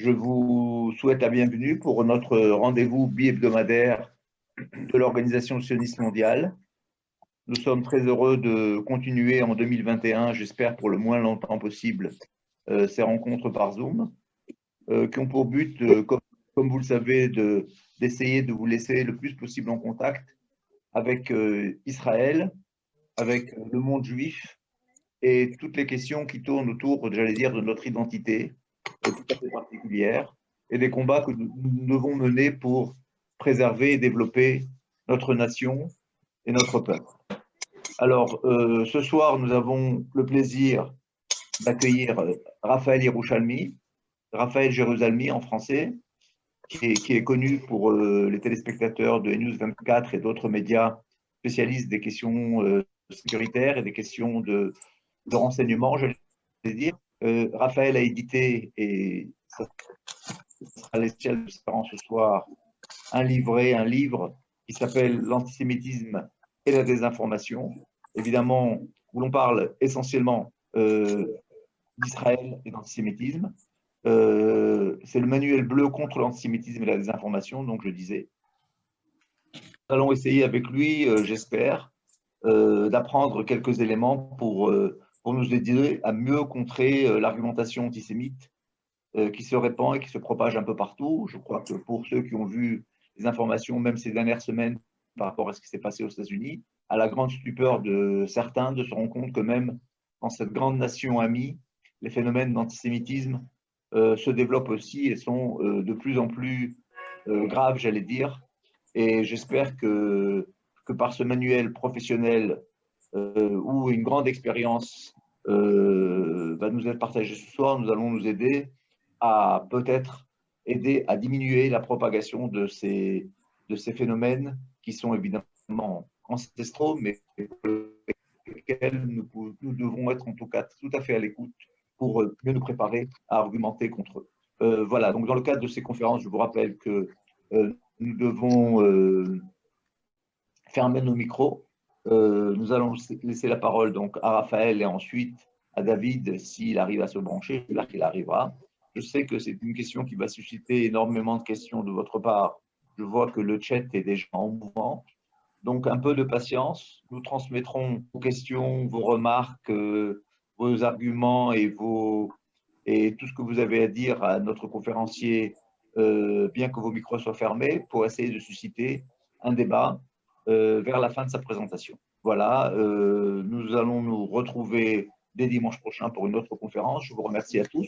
Je vous souhaite la bienvenue pour notre rendez-vous bi-hebdomadaire de l'Organisation sioniste mondiale. Nous sommes très heureux de continuer en 2021, j'espère pour le moins longtemps possible, ces rencontres par Zoom, qui ont pour but, comme vous le savez, d'essayer de vous laisser le plus possible en contact avec Israël, avec le monde juif et toutes les questions qui tournent autour, j'allais dire, de notre identité tout à fait particulière et des combats que nous devons mener pour préserver et développer notre nation et notre peuple. Alors, ce soir, nous avons le plaisir d'accueillir Raphaël Yerushalmi, Raphaël Jérusalemi en français, qui est connu pour les téléspectateurs de News 24 et d'autres médias spécialistes des questions sécuritaires et des questions de renseignement, je vais dire. Raphaël a édité, et ça sera l'échelle de ce soir, un livre qui s'appelle L'antisémitisme et la désinformation. Évidemment, où l'on parle essentiellement d'Israël et d'antisémitisme. C'est le manuel bleu contre l'antisémitisme et la désinformation, donc je disais. Nous allons essayer avec lui, j'espère, d'apprendre quelques éléments pour nous aider à mieux contrer l'argumentation antisémite qui se répand et qui se propage un peu partout. Je crois que pour ceux qui ont vu les informations, même ces dernières semaines, par rapport à ce qui s'est passé aux États-Unis, à la grande stupeur de certains, de se rendre compte que même dans cette grande nation amie, les phénomènes d'antisémitisme se développent aussi et sont de plus en plus graves, j'allais dire. Et j'espère que par ce manuel professionnel où une grande expérience va nous être partagée ce soir, nous allons nous aider à peut-être aider à diminuer la propagation de ces phénomènes qui sont évidemment ancestraux, mais pour lesquels nous devons être en tout cas tout à fait à l'écoute pour mieux nous préparer à argumenter contre eux. Voilà, donc dans le cadre de ces conférences, je vous rappelle que nous devons fermer nos micros. Nous allons laisser la parole donc à Raphaël et ensuite à David s'il arrive à se brancher. J'espère qu'il arrivera. Je sais que c'est une question qui va susciter énormément de questions de votre part. Je vois que le chat est déjà en mouvement. Donc, un peu de patience. Nous transmettrons vos questions, vos remarques, vos arguments et tout ce que vous avez à dire à notre conférencier, bien que vos micros soient fermés, pour essayer de susciter un débat vers la fin de sa présentation. Voilà, nous allons nous retrouver dès dimanche prochain pour une autre conférence. Je vous remercie à tous.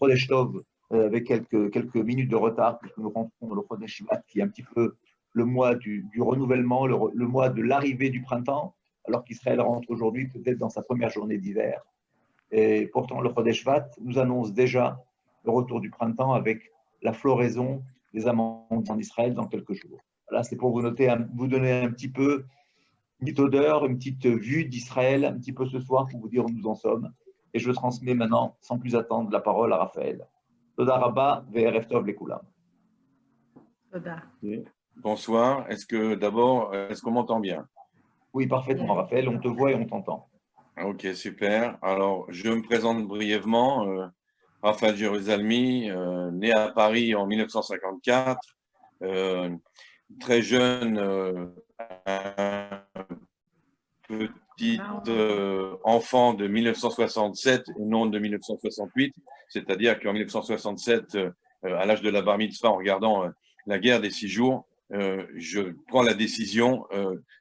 Chodesh Tov, avec quelques minutes de retard, puisque nous rentrons dans le Chodesh Shvat, qui est un petit peu le mois du renouvellement, le mois de l'arrivée du printemps, alors qu'Israël rentre aujourd'hui peut-être dans sa première journée d'hiver. Et pourtant, le Chodesh Shvat nous annonce déjà le retour du printemps avec la floraison des amandes en Israël dans quelques jours. Voilà, c'est pour vous vous donner un petit peu une petite odeur, une petite vue d'Israël, un petit peu ce soir pour vous dire où nous en sommes. Et je transmets maintenant, sans plus attendre, la parole à Raphaël. Toda Rabba, VRF Tov Lekulam. Bonsoir. Est-ce qu'on m'entend bien? Oui, parfaitement, Raphaël. On te voit et on t'entend. Ok, super. Alors, je me présente brièvement. Raphaël Jérusalemi, né à Paris en 1954, très jeune, un petit enfant de 1967 et non de 1968, c'est-à-dire qu'en 1967, à l'âge de la bar mitzvah, en regardant la guerre des 6 jours, je prends la décision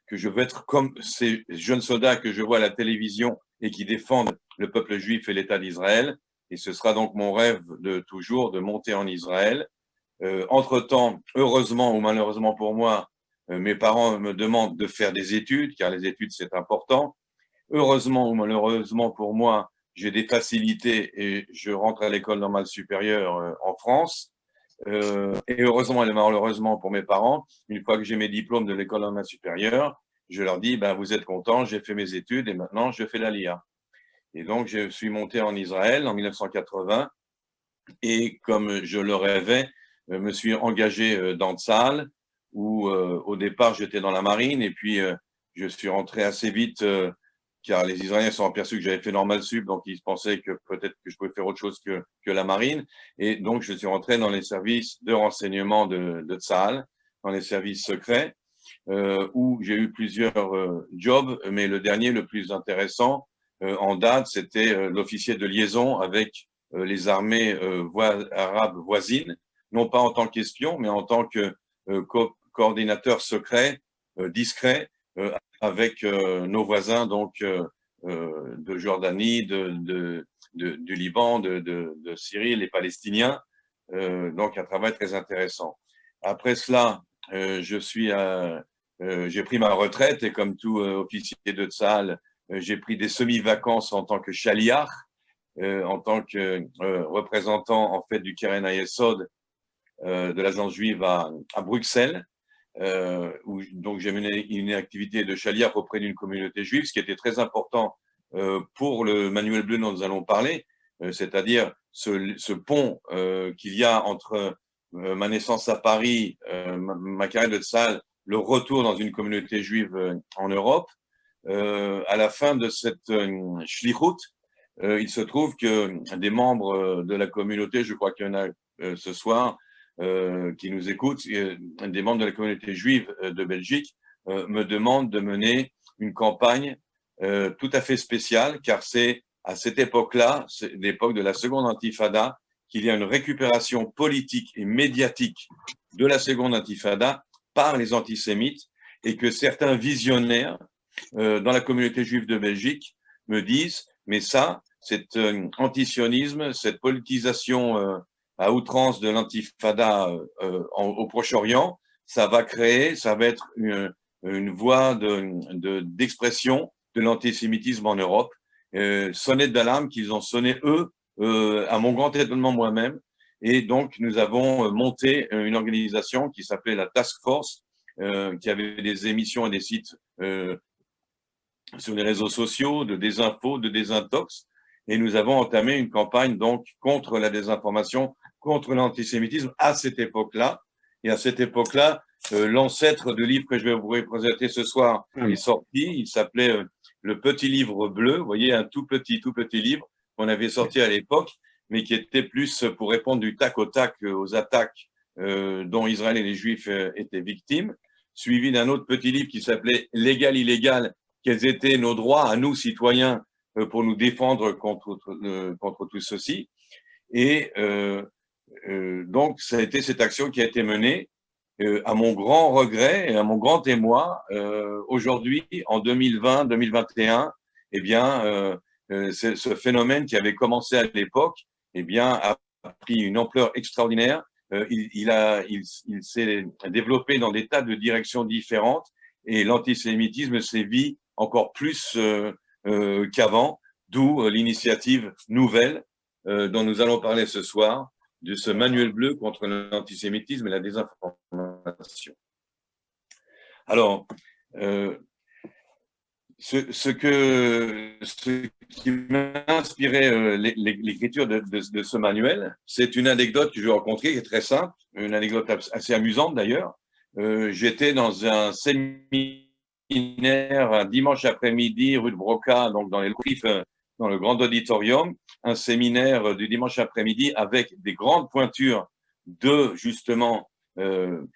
que je veux être comme ces jeunes soldats que je vois à la télévision et qui défendent le peuple juif et l'État d'Israël. Et ce sera donc mon rêve de toujours de monter en Israël. Entre-temps, heureusement ou malheureusement pour moi, mes parents me demandent de faire des études, car les études, c'est important. Heureusement ou malheureusement pour moi, j'ai des facilités et je rentre à l'école normale supérieure en France. Et heureusement et malheureusement pour mes parents, une fois que j'ai mes diplômes de l'école normale supérieure, je leur dis, ben, vous êtes contents, j'ai fait mes études et maintenant je fais l'Aliyah. Et donc, je suis monté en Israël en 1980 et comme je le rêvais, me suis engagé dans Tsahal où au départ j'étais dans la marine et puis je suis rentré assez vite car les Israéliens se sont aperçus que j'avais fait normal sup, donc ils pensaient que peut-être que je pouvais faire autre chose que la marine. Et donc, je suis rentré dans les services de renseignement de Tsahal, dans les services secrets, où j'ai eu plusieurs jobs, mais le dernier, le plus intéressant en date, c'était l'officier de liaison avec les armées arabes voisines, non pas en tant qu'espion, mais en tant que coordinateur secret, discret, avec nos voisins donc de Jordanie, du Liban, de Syrie, les Palestiniens. Donc un travail très intéressant. Après cela, j'ai pris ma retraite et comme tout officier de Tsahal, j'ai pris des semi-vacances en tant que chaliar, en tant que représentant en fait du Keren Hayesod de l'agence juive à Bruxelles. Où donc j'ai mené une activité de chaliar auprès d'une communauté juive, ce qui était très important pour le manuel bleu dont nous allons parler, c'est-à-dire ce pont qu'il y a entre ma naissance à Paris, ma carrière de Tsahal, le retour dans une communauté juive en Europe. À la fin de cette shlichut, il se trouve que des membres de la communauté, je crois qu'il y en a ce soir, qui nous écoutent, des membres de la communauté juive de Belgique, me demandent de mener une campagne tout à fait spéciale, car c'est à cette époque-là, c'est l'époque de la seconde intifada, qu'il y a une récupération politique et médiatique de la seconde intifada par les antisémites, et que certains visionnaires dans la communauté juive de Belgique me disent, mais ça, cet antisionisme, cette politisation à outrance de l'antifada au Proche-Orient, ça va être une voie d'expression de l'antisémitisme en Europe. Sonnette d'alarme qu'ils ont sonné, eux, à mon grand étonnement moi-même. Et donc, nous avons monté une organisation qui s'appelait la Task Force, qui avait des émissions et des sites sur les réseaux sociaux, de désinfo, de désintox. Et nous avons entamé une campagne donc contre la désinformation, contre l'antisémitisme à cette époque-là. Et à cette époque-là, l'ancêtre du livre que je vais vous présenter ce soir est sorti. Il s'appelait Le Petit Livre Bleu. Vous voyez, un tout petit livre qu'on avait sorti à l'époque, mais qui était plus pour répondre du tac au tac aux attaques dont Israël et les Juifs étaient victimes, suivi d'un autre petit livre qui s'appelait Légal, illégal, quels étaient nos droits à nous, citoyens, pour nous défendre contre tout ceci. Et donc, ça a été cette action qui a été menée. À mon grand regret et à mon grand émoi, aujourd'hui, en 2020-2021, eh bien, ce phénomène qui avait commencé à l'époque, eh bien, a pris une ampleur extraordinaire. Il s'est développé dans des tas de directions différentes et l'antisémitisme sévit encore plus qu'avant, d'où l'initiative nouvelle dont nous allons parler ce soir, de ce manuel bleu contre l'antisémitisme et la désinformation. Alors, ce qui m'a inspiré l'écriture de ce manuel, c'est une anecdote que j'ai rencontrée, qui est très simple, une anecdote assez amusante d'ailleurs. J'étais dans un séminaire un dimanche après-midi, rue de Broca, donc dans les Louvres, dans le grand auditorium, un séminaire du dimanche après-midi avec des grandes pointures de, justement,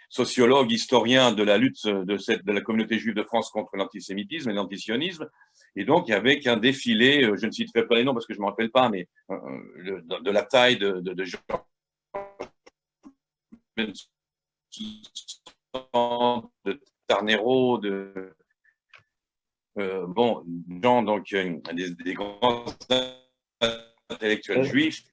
sociologues, historiens de la lutte de la communauté juive de France contre l'antisémitisme et l'antisionisme. Et donc, il y avait qu'un défilé, je ne citerai pas les noms parce que je ne me rappelle pas, mais de la taille de gens de Tarnero, bon, gens, donc, des grands intellectuels juifs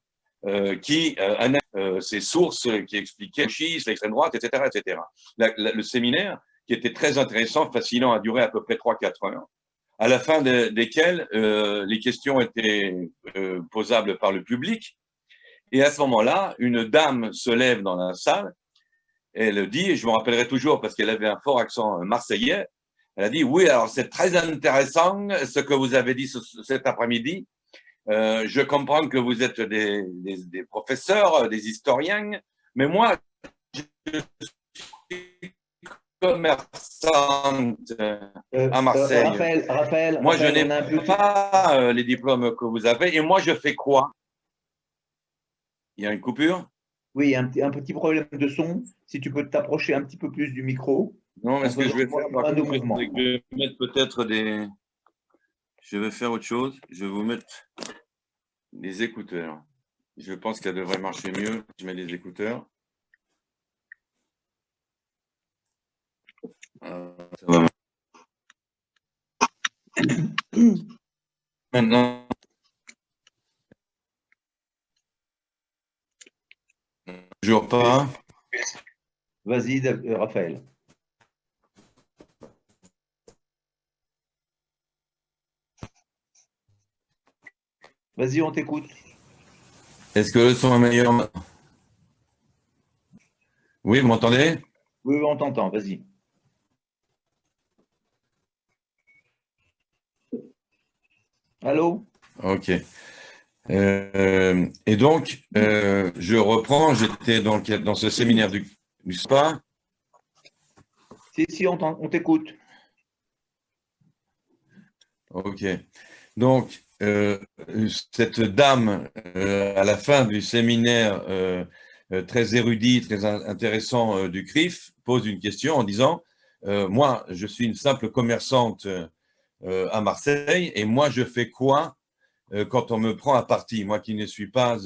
qui analysent ces sources qui expliquaient le schisme, l'extrême droite, etc. etc. Le séminaire, qui était très intéressant, fascinant, a duré à peu près 3-4 heures, à la fin desquelles les questions étaient posables par le public. Et à ce moment-là, une dame se lève dans la salle, elle dit, et je me rappellerai toujours parce qu'elle avait un fort accent marseillais, elle a dit, oui, alors c'est très intéressant ce que vous avez dit cet après-midi. Je comprends que vous êtes des professeurs, des historiens, mais moi, je suis commerçante à Marseille. Moi, je n'ai pas les diplômes que vous avez. Et moi, je fais quoi? Il y a une coupure? Oui, un petit problème de son. Si tu peux t'approcher un petit peu plus du micro, Non, mais en ce que je faisant vais faire, par moins de contre, mouvements. c'est que je vais mettre peut-être des… Je vais faire autre chose. Je vais vous mettre des écouteurs. Je pense qu'elle devrait marcher mieux. Je mets des écouteurs. Ça va. Maintenant, toujours pas. Vas-y, Raphaël. Vas-y, on t'écoute. Est-ce que le son est meilleur maintenant? Oui, vous m'entendez? Oui, on t'entend, vas-y. Allô? Ok. Et donc, je reprends. J'étais dans ce séminaire du SPA. Si, on t'écoute. Ok. Donc, cette dame, à la fin du séminaire très érudit, très intéressant du CRIF, pose une question en disant moi, je suis une simple commerçante à Marseille, et moi, je fais quoi quand on me prend à partie? Moi qui ne suis pas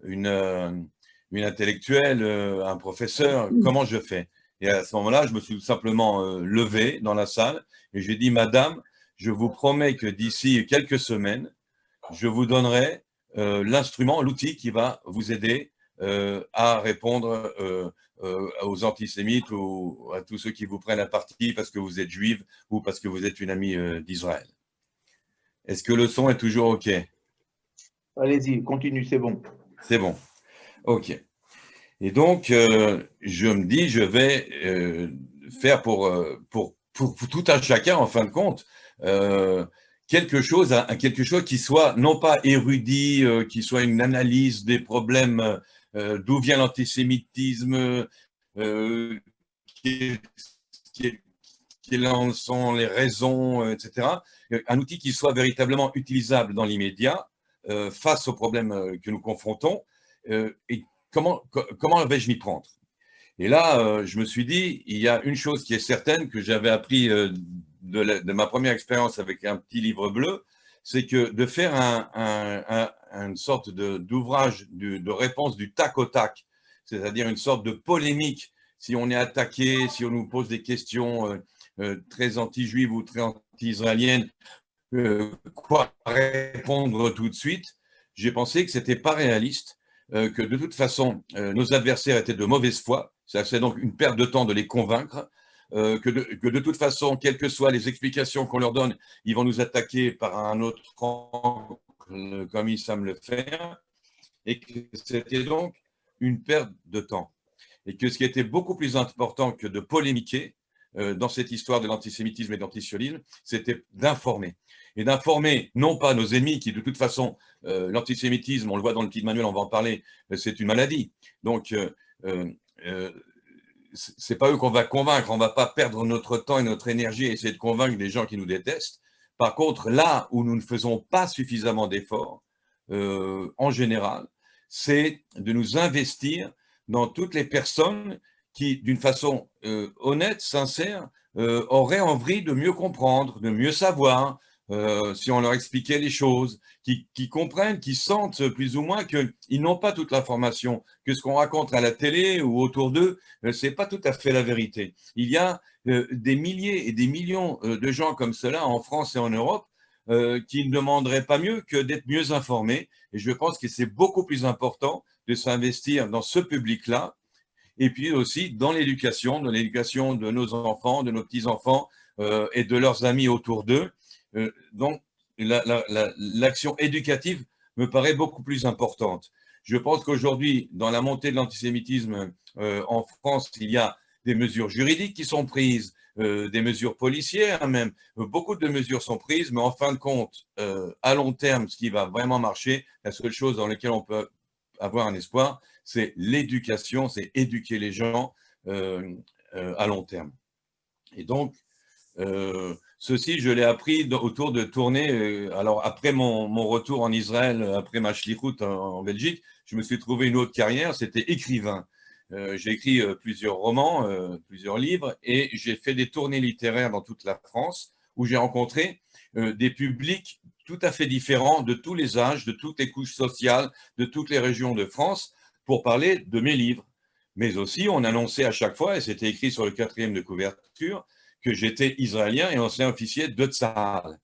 une, euh, une intellectuelle, un professeur, comment je fais? Et à ce moment-là, je me suis tout simplement levé dans la salle et j'ai dit, Madame, je vous promets que d'ici quelques semaines, je vous donnerai l'instrument, l'outil qui va vous aider à répondre aux antisémites ou à tous ceux qui vous prennent à partie parce que vous êtes juive ou parce que vous êtes une amie d'Israël. Est-ce que le son est toujours OK? Allez-y, continue, c'est bon. C'est bon. OK. Et donc, je me dis, je vais faire pour tout un chacun, en fin de compte, quelque chose qui soit non pas érudit, qui soit une analyse des problèmes, d'où vient l'antisémitisme, qui, qui, quelles en sont les raisons, etc. Un outil qui soit véritablement utilisable dans l'immédiat face aux problèmes que nous confrontons. Et comment vais-je m'y prendre? Et là, je me suis dit, il y a une chose qui est certaine que j'avais appris de ma première expérience avec un petit livre bleu, c'est que de faire une sorte d'ouvrage de réponse du tac au tac, c'est-à-dire une sorte de polémique, si on est attaqué, si on nous pose des questions très anti-juives ou très anti-israéliennes, quoi répondre tout de suite, j'ai pensé que ce n'était pas réaliste, que de toute façon, nos adversaires étaient de mauvaise foi, c'est donc une perte de temps de les convaincre, que de toute façon, quelles que soient les explications qu'on leur donne, ils vont nous attaquer par un autre angle, comme ils savent le faire, et que c'était donc une perte de temps. Et que ce qui était beaucoup plus important que de polémiquer dans cette histoire de l'antisémitisme et de l'antisionisme, c'était d'informer. Et d'informer non pas nos ennemis, qui de toute façon, l'antisémitisme, on le voit dans le petit manuel, on va en parler, c'est une maladie. Donc, c'est pas eux qu'on va convaincre, on va pas perdre notre temps et notre énergie à essayer de convaincre des gens qui nous détestent. Par contre, là où nous ne faisons pas suffisamment d'efforts, en général, c'est de nous investir dans toutes les personnes qui, d'une façon honnête, sincère, auraient envie de mieux comprendre, de mieux savoir, si on leur expliquait les choses, qui comprennent, qui sentent plus ou moins qu'ils n'ont pas toute l'information, que ce qu'on raconte à la télé ou autour d'eux, ce n'est pas tout à fait la vérité. Il y a des milliers et des millions de gens comme cela en France et en Europe qui ne demanderaient pas mieux que d'être mieux informés. Et je pense que c'est beaucoup plus important de s'investir dans ce public-là et puis aussi dans l'éducation de nos enfants, de nos petits-enfants et de leurs amis autour d'eux. Donc, l'action éducative me paraît beaucoup plus importante. Je pense qu'aujourd'hui, dans la montée de l'antisémitisme en France, il y a des mesures juridiques qui sont prises, des mesures policières même. Beaucoup de mesures sont prises, mais en fin de compte, à long terme, ce qui va vraiment marcher, la seule chose dans laquelle on peut avoir un espoir, c'est l'éducation, c'est éduquer les gens à long terme. Et donc, ceci, je l'ai appris autour de tournées. Alors, après mon retour en Israël, après ma shlichut en Belgique, je me suis trouvé une autre carrière, c'était écrivain. J'ai écrit plusieurs romans, plusieurs livres, et j'ai fait des tournées littéraires dans toute la France, où j'ai rencontré des publics tout à fait différents, de tous les âges, de toutes les couches sociales, de toutes les régions de France, pour parler de mes livres. Mais aussi, on annonçait à chaque fois, et c'était écrit sur le 4e de couverture, que j'étais israélien et ancien officier de Tsahal.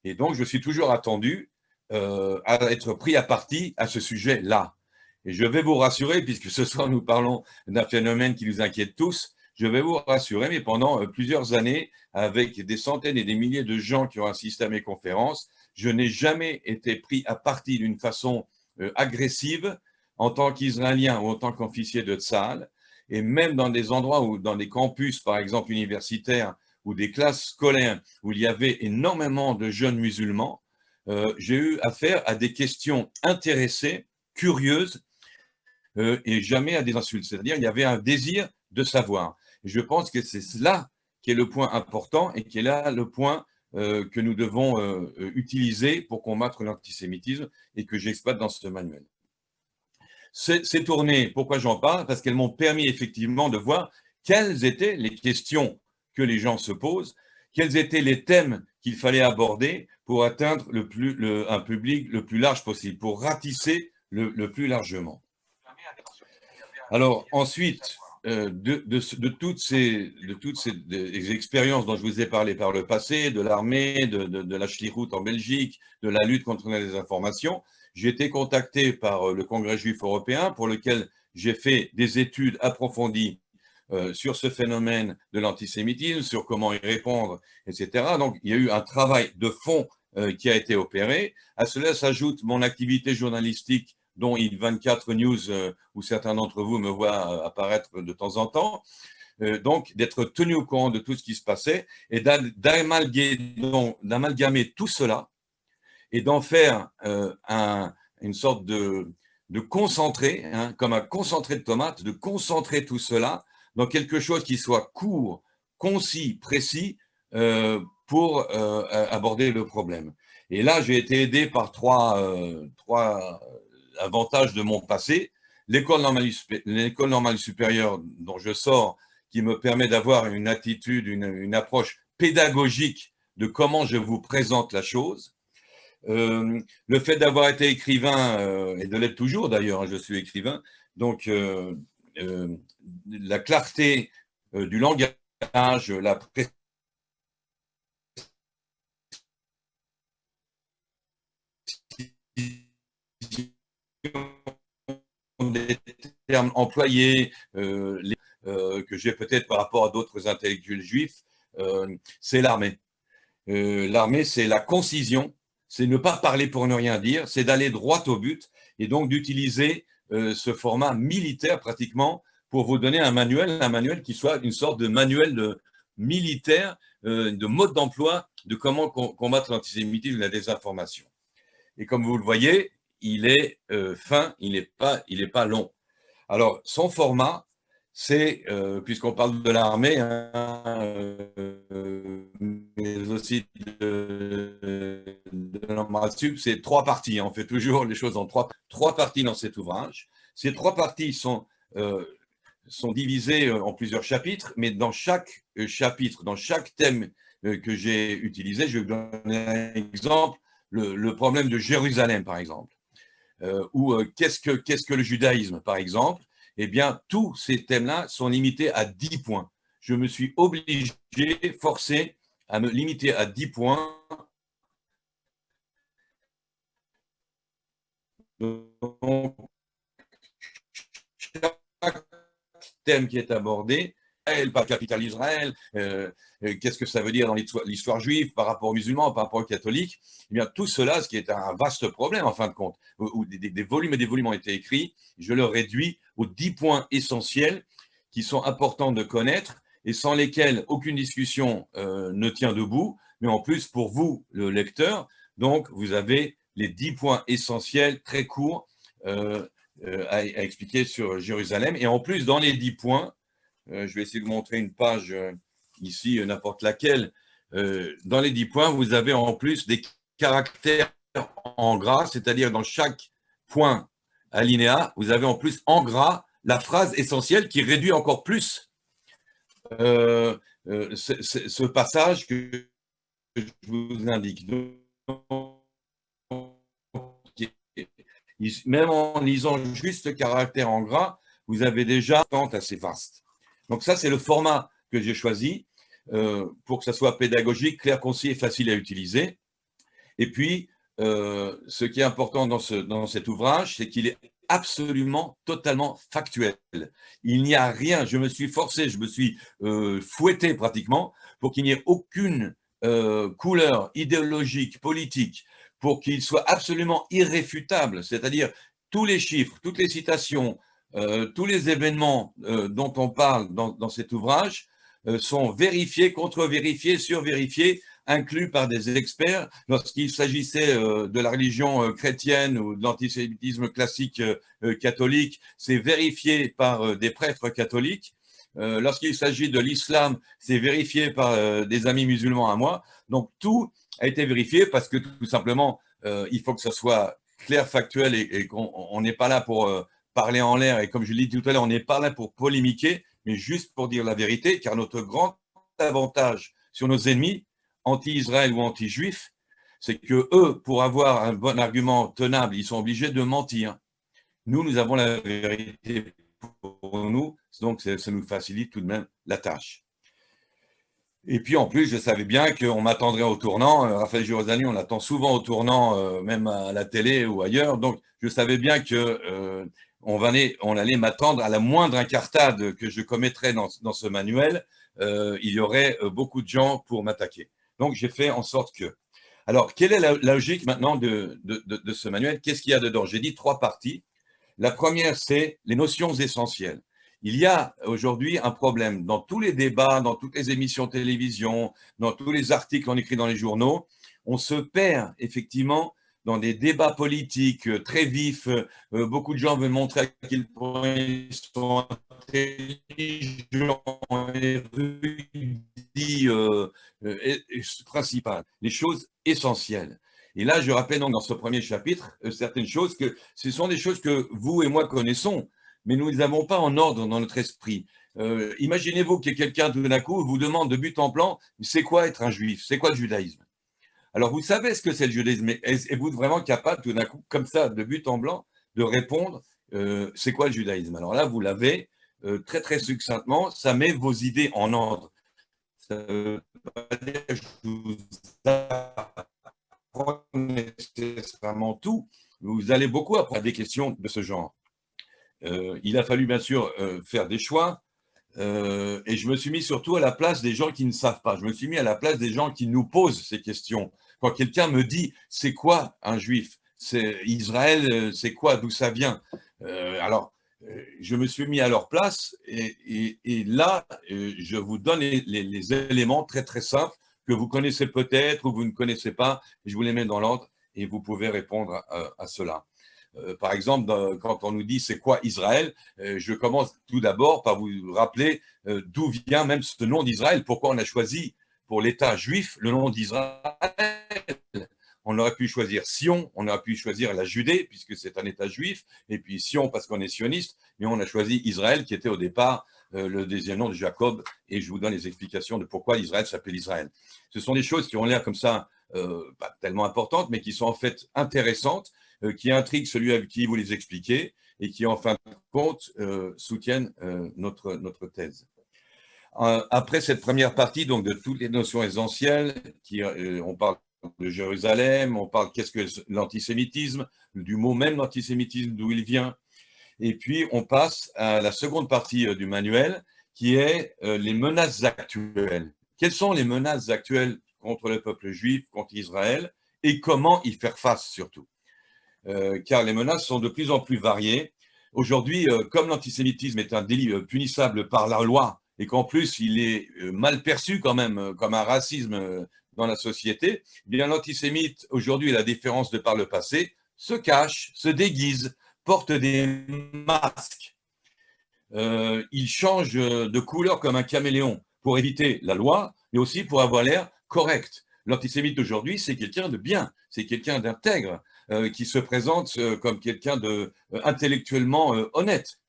Et donc, je suis toujours attendu à être pris à partie à ce sujet-là. Et je vais vous rassurer, puisque ce soir nous parlons d'un phénomène qui nous inquiète tous, je vais vous rassurer, mais pendant plusieurs années, avec des centaines et des milliers de gens qui ont assisté à mes conférences, je n'ai jamais été pris à partie d'une façon agressive en tant qu'Israélien ou en tant qu'officier de Tsahal. Et même dans des endroits où, dans des campus, par exemple universitaires, ou des classes scolaires où il y avait énormément de jeunes musulmans, j'ai eu affaire à des questions intéressées, curieuses, et jamais à des insultes. C'est-à-dire il y avait un désir de savoir. Et je pense que c'est là qui est le point important et qui est là le point que nous devons utiliser pour combattre l'antisémitisme et que j'exploite dans ce manuel. Ces tournées, pourquoi j'en parle? Parce qu'elles m'ont permis effectivement de voir quelles étaient les questions que les gens se posent, quels étaient les thèmes qu'il fallait aborder pour atteindre un public le plus large possible, pour ratisser le plus largement. Alors ensuite, de toutes ces expériences dont je vous ai parlé par le passé, de l'armée, de la shlichut en Belgique, de la lutte contre la désinformation, j'ai été contacté par le Congrès juif européen pour lequel j'ai fait des études approfondies sur ce phénomène de l'antisémitisme, sur comment y répondre, etc. Donc, il y a eu un travail de fond qui a été opéré. À cela s'ajoute mon activité journalistique, dont il24 News, où certains d'entre vous me voient apparaître de temps en temps. Donc, d'être tenu au courant de tout ce qui se passait et d'amalgamer tout cela et d'en faire une sorte de concentré, hein, comme un concentré de tomates, de concentrer tout cela dans quelque chose qui soit court, concis, précis, pour aborder le problème. Et là, j'ai été aidé par trois avantages de mon passé. L'école normale supérieure dont je sors, qui me permet d'avoir une attitude, une approche pédagogique de comment je vous présente la chose. Le fait d'avoir été écrivain, et de l'être toujours d'ailleurs, hein, je suis écrivain, donc la clarté du langage, la précision des termes employés, que j'ai peut-être par rapport à d'autres intellectuels juifs, c'est l'armée. L'armée, c'est la concision, c'est ne pas parler pour ne rien dire, c'est d'aller droit au but et donc d'utiliser ce format militaire pratiquement pour vous donner un manuel qui soit une sorte de manuel militaire, de mode d'emploi de comment combattre l'antisémitisme et la désinformation. Et comme vous le voyez, il est fin, il n'est pas long. Alors, son format, c'est, puisqu'on parle de l'armée, hein, mais aussi de l'embrassup, c'est 3 parties. On fait toujours les choses en 3 parties dans cet ouvrage. Ces 3 parties sont divisées en plusieurs chapitres, mais dans chaque chapitre, dans chaque thème que j'ai utilisé, je vais vous donner un exemple, le problème de Jérusalem, par exemple, ou qu'est-ce que le judaïsme, par exemple. Eh bien, tous ces thèmes-là sont limités à 10 points. Je me suis obligé, forcé à me limiter à 10 points. Donc, chaque thème qui est abordé, par le capital Israël, qu'est-ce que ça veut dire dans l'histoire juive par rapport aux musulmans, par rapport aux catholiques, eh bien, tout cela, ce qui est un vaste problème en fin de compte, où des volumes et des volumes ont été écrits, je le réduis aux 10 points essentiels qui sont importants de connaître et sans lesquels aucune discussion ne tient debout, mais en plus pour vous, le lecteur, donc vous avez les 10 points essentiels très courts à expliquer sur Jérusalem. Et en plus, dans les 10 points, je vais essayer de vous montrer une page ici n'importe laquelle, dans les 10 points, vous avez en plus des caractères en gras, c'est-à-dire dans chaque point alinéa, vous avez en plus en gras la phrase essentielle qui réduit encore plus ce passage que je vous indique. Même en lisant juste le caractère en gras, vous avez déjà une tente assez vaste. Donc ça, c'est le format que j'ai choisi pour que ça soit pédagogique, clair, concis et facile à utiliser. Et puis, ce qui est important dans cet ouvrage, c'est qu'il est absolument, totalement factuel. Il n'y a rien, je me suis forcé, je me suis fouetté pratiquement pour qu'il n'y ait aucune couleur idéologique, politique, pour qu'il soit absolument irréfutable, c'est-à-dire tous les chiffres, toutes les citations, tous les événements dont on parle dans cet ouvrage sont vérifiés, contre-vérifiés, survérifiés, inclus par des experts. Lorsqu'il s'agissait de la religion chrétienne ou de l'antisémitisme classique catholique, c'est vérifié par des prêtres catholiques. Lorsqu'il s'agit de l'islam, c'est vérifié par des amis musulmans à moi. Donc tout a été vérifié parce que tout simplement, il faut que ce soit clair, factuel et qu'on n'est pas là pour parler en l'air. Et comme je l'ai dit tout à l'heure, on n'est pas là pour polémiquer, mais juste pour dire la vérité, car notre grand avantage sur nos ennemis, anti-Israël ou anti-juifs, c'est que eux, pour avoir un bon argument tenable, ils sont obligés de mentir. Nous avons la vérité pour nous, donc ça nous facilite tout de même la tâche. Et puis en plus, je savais bien qu'on m'attendrait au tournant. Raphaël Girozani, on l'attend souvent au tournant, même à la télé ou ailleurs. Donc je savais bien que on allait m'attendre à la moindre incartade que je commettrais dans ce manuel. Il y aurait beaucoup de gens pour m'attaquer. Donc j'ai fait en sorte que. Alors, quelle est la logique maintenant de ce manuel? Qu'est-ce qu'il y a dedans? J'ai dit 3 parties. La première, c'est les notions essentielles. Il y a aujourd'hui un problème dans tous les débats, dans toutes les émissions de télévision, dans tous les articles qu'on écrit dans les journaux. On se perd effectivement dans des débats politiques très vifs. Beaucoup de gens veulent montrer à quel point ils sont intelligents, érudits, principal, les choses essentielles. Et là, je rappelle donc dans ce premier chapitre certaines choses que ce sont des choses que vous et moi connaissons, mais nous ne les avons pas en ordre dans notre esprit. Imaginez-vous que quelqu'un tout d'un coup vous demande de but en blanc, c'est quoi être un juif? C'est quoi le judaïsme? Alors vous savez ce que c'est le judaïsme, mais êtes-vous vraiment capable tout d'un coup, comme ça, de but en blanc, de répondre c'est quoi le judaïsme? Alors là, vous l'avez très très succinctement, ça met vos idées en ordre. Ça veut pas dire que je vous apprends nécessairement tout. Vous allez beaucoup apprendre à des questions de ce genre. Il a fallu bien sûr faire des choix et je me suis mis surtout à la place des gens qui ne savent pas. Je me suis mis à la place des gens qui nous posent ces questions. Quand quelqu'un me dit « c'est quoi un juif ?» C'est Israël, c'est quoi? D'où ça vient? Je me suis mis à leur place et là, je vous donne les éléments très très simples que vous connaissez peut-être ou vous ne connaissez pas. Je vous les mets dans l'ordre et vous pouvez répondre à cela. Par exemple, quand on nous dit c'est quoi Israël, je commence tout d'abord par vous rappeler d'où vient même ce nom d'Israël, pourquoi on a choisi pour l'État juif le nom d'Israël. On aurait pu choisir Sion, on aurait pu choisir la Judée, puisque c'est un État juif, et puis Sion parce qu'on est sioniste, mais on a choisi Israël, qui était au départ le deuxième nom de Jacob, et je vous donne les explications de pourquoi Israël s'appelle Israël. Ce sont des choses qui ont l'air comme ça, pas tellement importantes, mais qui sont en fait intéressantes, qui intriguent celui avec qui vous les expliquez, et qui en fin de compte soutiennent notre thèse. Après cette première partie, donc de toutes les notions essentielles, on parle de Jérusalem, on parle qu'est-ce que l'antisémitisme, du mot même l'antisémitisme, d'où il vient. Et puis, on passe à la seconde partie du manuel, qui est les menaces actuelles. Quelles sont les menaces actuelles contre le peuple juif, contre Israël, et comment y faire face surtout? Car les menaces sont de plus en plus variées. Aujourd'hui, comme l'antisémitisme est un délit punissable par la loi, et qu'en plus, il est mal perçu quand même comme un racisme dans la société, eh bien l'antisémite, aujourd'hui, à la différence de par le passé, se cache, se déguise, porte des masques. Il change de couleur comme un caméléon pour éviter la loi, mais aussi pour avoir l'air correct. L'antisémite d'aujourd'hui, c'est quelqu'un de bien, c'est quelqu'un d'intègre, qui se présente comme quelqu'un d'intellectuellement honnête.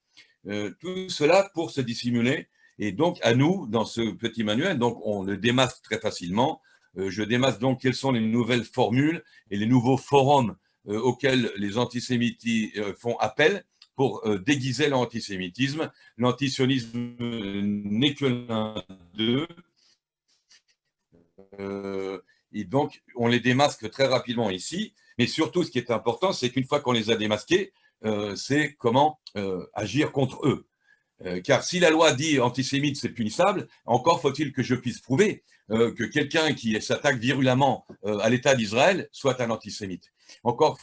Tout cela pour se dissimuler. Et donc, à nous, dans ce petit manuel, donc on le démasque très facilement. Je démasque donc quelles sont les nouvelles formules et les nouveaux forums auxquels les antisémites font appel pour déguiser leur antisémitisme. L'antisionisme n'est que l'un d'eux. Et donc, on les démasque très rapidement ici. Mais surtout, ce qui est important, c'est qu'une fois qu'on les a démasqués, c'est comment agir contre eux. Car si la loi dit antisémite, c'est punissable, encore faut-il que je puisse prouver que quelqu'un qui s'attaque virulemment à l'État d'Israël soit un antisémite. Encore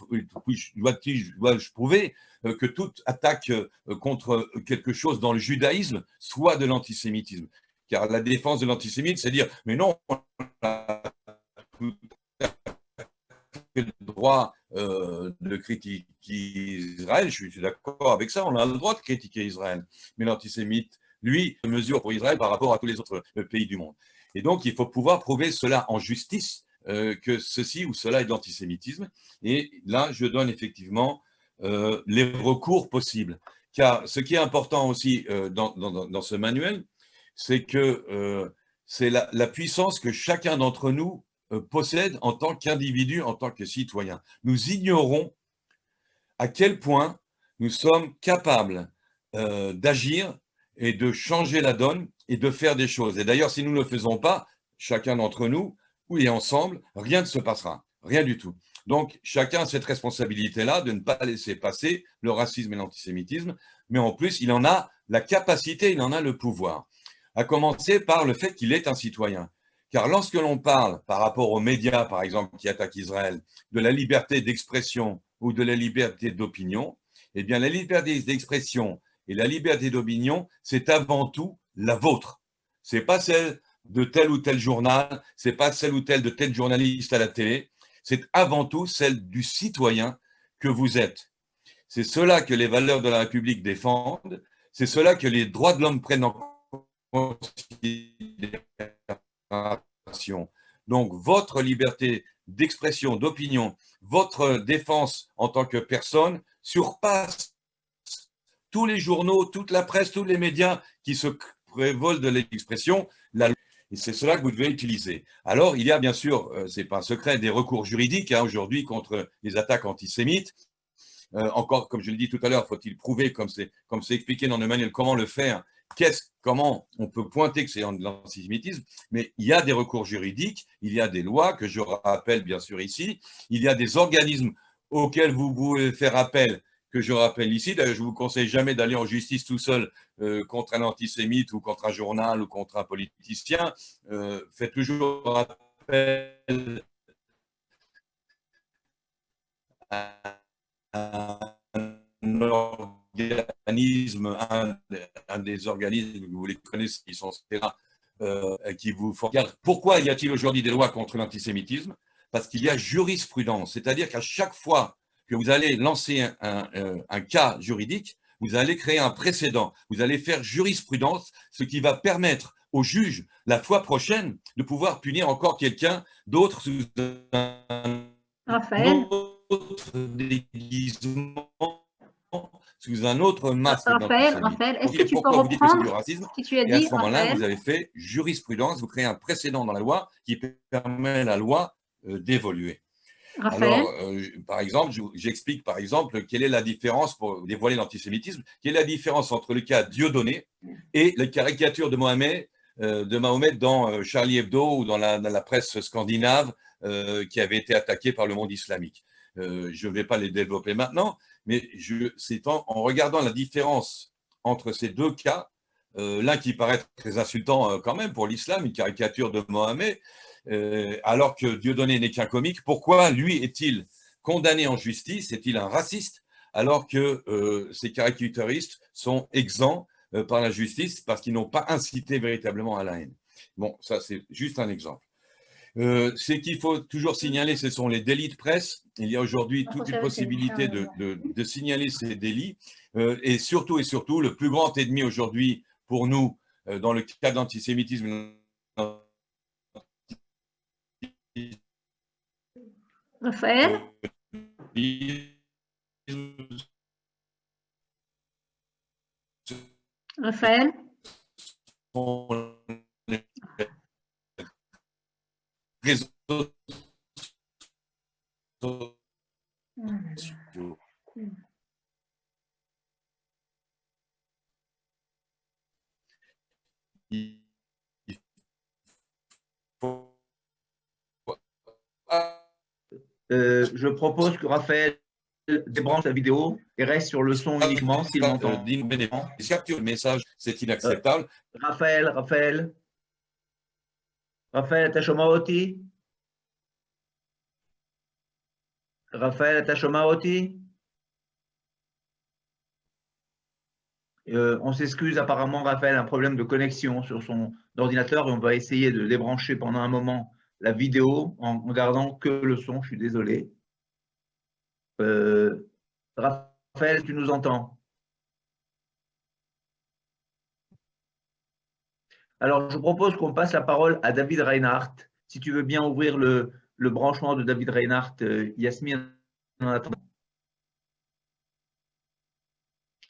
dois-je prouver que toute attaque contre quelque chose dans le judaïsme soit de l'antisémitisme. Car la défense de l'antisémite, c'est dire, mais non, on a tout le droit de critiquer Israël, je suis d'accord avec ça, on a le droit de critiquer Israël. Mais l'antisémite, lui, mesure pour Israël par rapport à tous les autres pays du monde. Et donc, il faut pouvoir prouver cela en justice, que ceci ou cela est de l'antisémitisme. Et là, je donne effectivement les recours possibles. Car ce qui est important aussi dans ce manuel, c'est que c'est la puissance que chacun d'entre nous possède en tant qu'individu, en tant que citoyen. Nous ignorons à quel point nous sommes capables d'agir et de changer la donne et de faire des choses. Et d'ailleurs, si nous ne le faisons pas, chacun d'entre nous, oui, ensemble, rien ne se passera, rien du tout. Donc, chacun a cette responsabilité-là de ne pas laisser passer le racisme et l'antisémitisme, mais en plus, il en a la capacité, il en a le pouvoir. À commencer par le fait qu'il est un citoyen. Car lorsque l'on parle, par rapport aux médias, par exemple, qui attaquent Israël, de la liberté d'expression ou de la liberté d'opinion, eh bien, la liberté d'expression et la liberté d'opinion, c'est avant tout la vôtre. Ce n'est pas celle de tel ou tel journal, ce n'est pas celle ou telle de tel journaliste à la télé, c'est avant tout celle du citoyen que vous êtes. C'est cela que les valeurs de la République défendent, c'est cela que les droits de l'homme prennent en considération. Donc, votre liberté d'expression, d'opinion, votre défense en tant que personne surpasse tous les journaux, toute la presse, tous les médias qui se prévolent de l'expression. Et c'est cela que vous devez utiliser. Alors, il y a bien sûr, ce n'est pas un secret, des recours juridiques aujourd'hui contre les attaques antisémites. Encore, comme je l'ai dit tout à l'heure, faut-il prouver, comme c'est expliqué dans le manuel, comment le faire, comment on peut pointer que c'est de l'antisémitisme, mais il y a des recours juridiques, il y a des lois que je rappelle bien sûr ici, il y a des organismes auxquels vous pouvez faire appel, que je rappelle ici. D'ailleurs, je ne vous conseille jamais d'aller en justice tout seul contre un antisémite ou contre un journal ou contre un politicien. Faites toujours appel à un organisme, un des organismes, vous les connaissez, qui sont là, qui vous font. Pourquoi y a-t-il aujourd'hui des lois contre l'antisémitisme? Parce qu'il y a jurisprudence, c'est-à-dire qu'à chaque fois que vous allez lancer un cas juridique, vous allez créer un précédent, vous allez faire jurisprudence, ce qui va permettre au juge, la fois prochaine, de pouvoir punir encore quelqu'un d'autre sous Raphaël, autre déguisement, sous un autre masque Raphaël, est-ce que tu peux pourquoi vous dites que c'est du reprendre racisme? ce que tu as Et à dit, ce moment-là, Raphaël? vous avez fait jurisprudence, vous créez un précédent dans la loi qui permet à la loi d'évoluer. Raphaël, Alors, par exemple, j'explique par exemple quelle est la différence, pour dévoiler l'antisémitisme, quelle est la différence entre le cas Dieudonné et les caricatures de Mahomet dans Charlie Hebdo ou dans la presse scandinave qui avait été attaquée par le monde islamique. Je ne vais pas les développer maintenant, mais c'est en regardant la différence entre ces deux cas, l'un qui paraît très insultant quand même pour l'islam, une caricature de Mohammed, alors que Dieudonné n'est qu'un comique, pourquoi lui est-il condamné en justice? Est-il un raciste alors que ces caricaturistes sont exempts par la justice parce qu'ils n'ont pas incité véritablement à la haine? Bon, ça c'est juste un exemple. Ce qu'il faut toujours signaler, ce sont les délits de presse. Il y a aujourd'hui toute une possibilité de signaler ces délits. Et surtout, le plus grand ennemi aujourd'hui pour nous, dans le cas d'antisémitisme. Raphaël? Raphaël? Je propose que Raphaël débranche la vidéo et reste sur le son uniquement s'il m'entend. Le message, c'est inacceptable. Raphaël, אתה שומע אותי? Raphaël, אתה שומע אותי? On s'excuse, apparemment, Raphaël a un problème de connexion sur son ordinateur et on va essayer de débrancher pendant un moment la vidéo en gardant que le son. Je suis désolé. Raphaël, tu nous entends? Alors, je propose qu'on passe la parole à David Reinhardt. Si tu veux bien ouvrir le branchement de David Reinhardt, Yasmine, en attendant.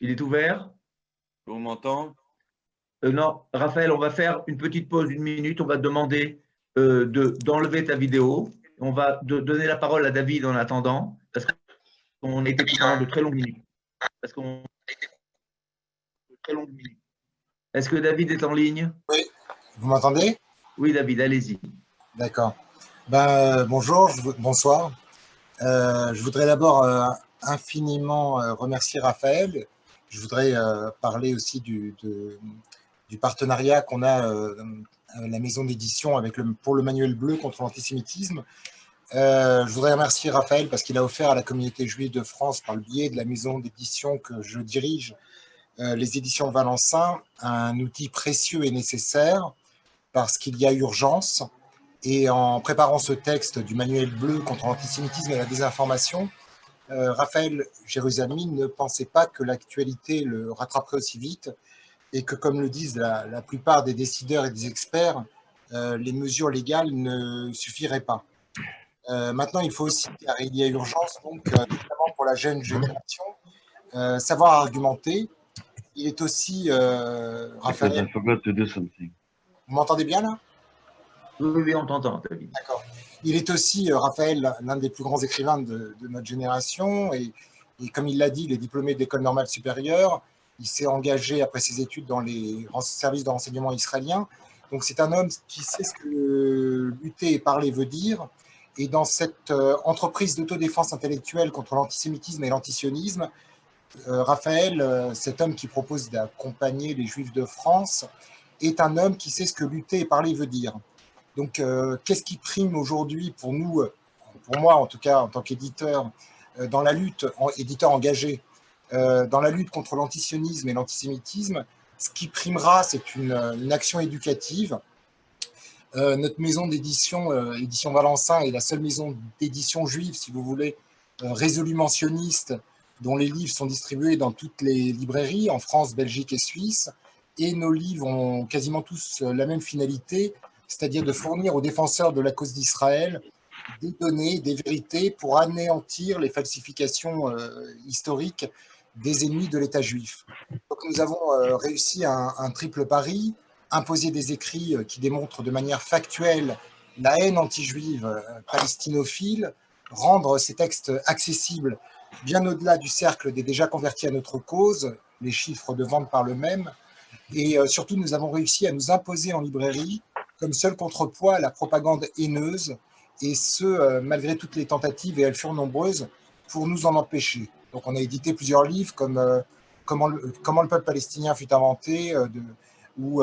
Il est ouvert? On m'entend? Non, Raphaël, on va faire une petite pause d'une minute. On va te demander d'enlever ta vidéo. On va donner la parole à David en attendant, parce qu'on a été pendant de très longues minutes. Est-ce que David est en ligne? Oui, vous m'entendez? Oui, David, allez-y. D'accord. Bonjour, bonsoir. Je voudrais d'abord infiniment remercier Raphaël. Je voudrais parler aussi du partenariat qu'on a à la maison d'édition pour le manuel bleu contre l'antisémitisme. Je voudrais remercier Raphaël parce qu'il a offert à la communauté juive de France, par le biais de la maison d'édition que je dirige, les éditions Valencin, un outil précieux et nécessaire parce qu'il y a urgence. Et en préparant ce texte du manuel bleu contre l'antisémitisme et la désinformation, Raphaël Jérusalemi ne pensait pas que l'actualité le rattraperait aussi vite et que, comme le disent la plupart des décideurs et des experts, les mesures légales ne suffiraient pas. Maintenant, il faut aussi, car il y a urgence, donc, notamment pour la jeune génération, savoir argumenter. Il est aussi, Raphaël, vous m'entendez bien là? Oui, on t'entend, David. D'accord. Il est aussi, Raphaël, l'un des plus grands écrivains de notre génération. Et comme il l'a dit, il est diplômé de l'École normale supérieure. Il s'est engagé après ses études dans les services de renseignement israéliens. Donc c'est un homme qui sait ce que lutter et parler veut dire. Et dans cette entreprise d'autodéfense intellectuelle contre l'antisémitisme et l'antisionisme, Raphaël, cet homme qui propose d'accompagner les Juifs de France, est un homme qui sait ce que lutter et parler veut dire. Donc, qu'est-ce qui prime aujourd'hui pour nous, pour moi en tout cas, en tant qu'éditeur, dans la lutte, éditeur engagé, dans la lutte contre l'antisionisme et l'antisémitisme? Ce qui primera, c'est une action éducative. Notre maison d'édition, Édition Valencin, est la seule maison d'édition juive, si vous voulez, résolument sioniste, dont les livres sont distribués dans toutes les librairies, en France, Belgique et Suisse. Et nos livres ont quasiment tous la même finalité, c'est-à-dire de fournir aux défenseurs de la cause d'Israël des données, des vérités pour anéantir les falsifications historiques des ennemis de l'État juif. Donc nous avons réussi un triple pari, imposer des écrits qui démontrent de manière factuelle la haine anti-juive palestinophile, rendre ces textes accessibles bien au-delà du cercle des déjà convertis à notre cause, les chiffres de vente parlent eux-mêmes, et surtout nous avons réussi à nous imposer en librairie comme seul contrepoids à la propagande haineuse, et ce, malgré toutes les tentatives, et elles furent nombreuses, pour nous en empêcher. Donc on a édité plusieurs livres comme comment le peuple palestinien fut inventé, ou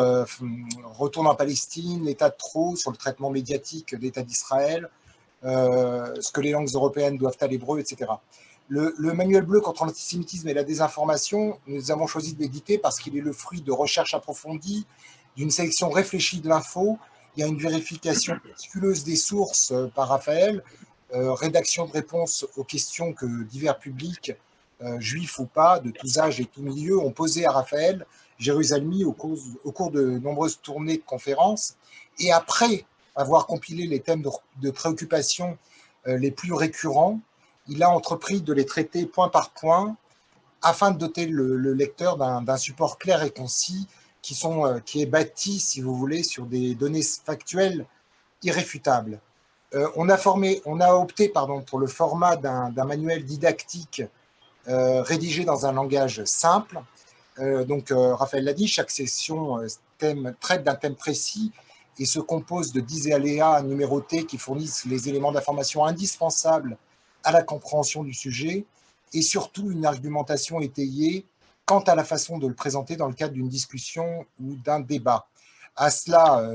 Retourne en Palestine, l'État de trop, sur le traitement médiatique d'État d'Israël, ce que les langues européennes doivent à l'hébreu, etc. Le manuel bleu contre l'antisémitisme et la désinformation, nous avons choisi de l'éditer parce qu'il est le fruit de recherches approfondies, d'une sélection réfléchie de l'info. Il y a une vérification méticuleuse des sources par Raphaël, rédaction de réponses aux questions que divers publics juifs ou pas, de tous âges et tous milieux, ont posé à Raphaël Jérusalemi au cours de nombreuses tournées de conférences. Et après avoir compilé les thèmes de préoccupation les plus récurrents, il a entrepris de les traiter point par point afin de doter le lecteur d'un support clair et concis qui est bâti, si vous voulez, sur des données factuelles irréfutables. On a opté pour le format d'un manuel didactique rédigé dans un langage simple. Raphaël l'a dit, chaque session traite d'un thème précis et se compose de 10 aléas numérotés qui fournissent les éléments d'information indispensables à la compréhension du sujet et surtout une argumentation étayée quant à la façon de le présenter dans le cadre d'une discussion ou d'un débat. À cela